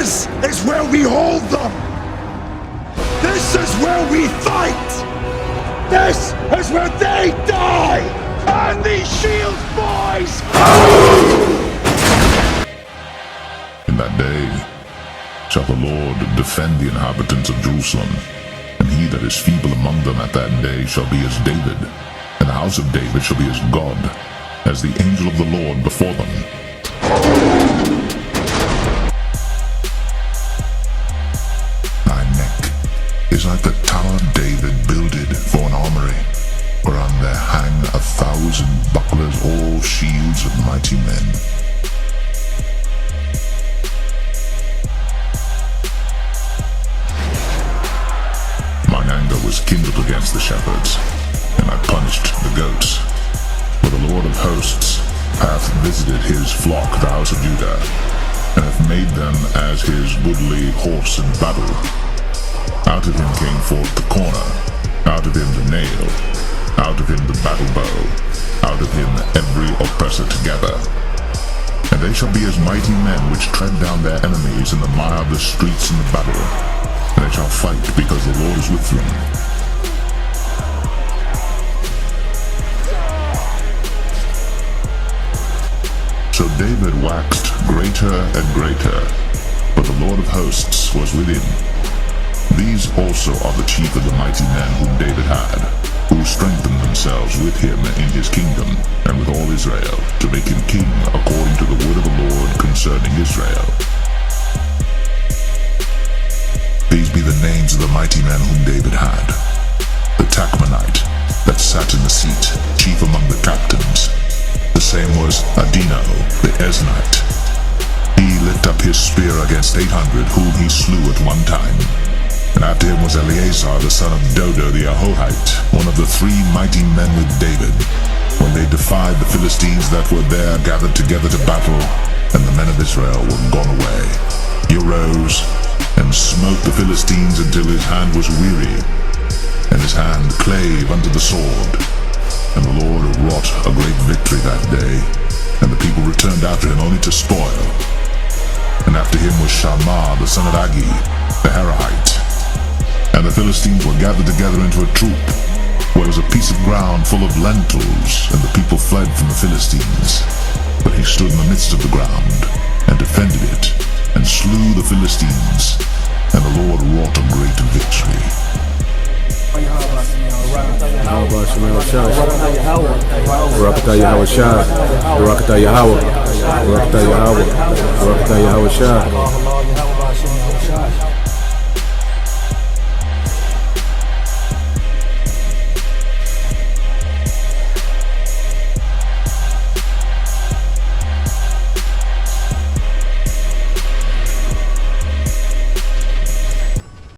This is where we hold them! This is where we fight! This is where they die! And these shields, boys! In that day shall the Lord defend the inhabitants of Jerusalem, and he that is feeble among them at that day shall be as David, and the house of David shall be as God, as the angel of the Lord before them. Thy neck is like the tower David builded for an armory, whereon there hang 1,000 bucklers, all shields of mighty men. Mine anger was kindled against the shepherds, and I punished the goats. For the Lord of hosts hath visited his flock, the house of Judah, and hath made them as his goodly horse in battle. Out of him came forth the corner, out of him the nail, out of him the battle bow, out of him every oppressor together. And they shall be as mighty men which tread down their enemies in the mire of the streets in the battle. And they shall fight because the Lord is with them. So David waxed greater and greater, but the Lord of hosts was with him. These also are the chief of the mighty men whom David had, who strengthened themselves with him in his kingdom, and with all Israel, to make him king according to the word of the Lord concerning Israel. These be the names of the mighty men whom David had. The Tachmonite, that sat in the seat, chief among the captains. The same was Adino, the Eznite. He lifted up his spear against 800, whom he slew at one time. And after him was Eleazar, the son of Dodo the Ahohite, one of the 3 mighty men with David, when they defied the Philistines that were there gathered together to battle, and the men of Israel were gone away. He arose and smote the Philistines until his hand was weary, and his hand clave unto the sword. And the Lord wrought a great victory that day, and the people returned after him only to spoil. And after him was Shammah the son of Agi, the Harahite. And the Philistines were gathered together into a troop, where was a piece of ground full of lentils, and the people fled from the Philistines. But he stood in the midst of the ground, and defended it, and slew the Philistines, and the Lord wrought a great victory. IshayarYAHAWASHI4theELECTION.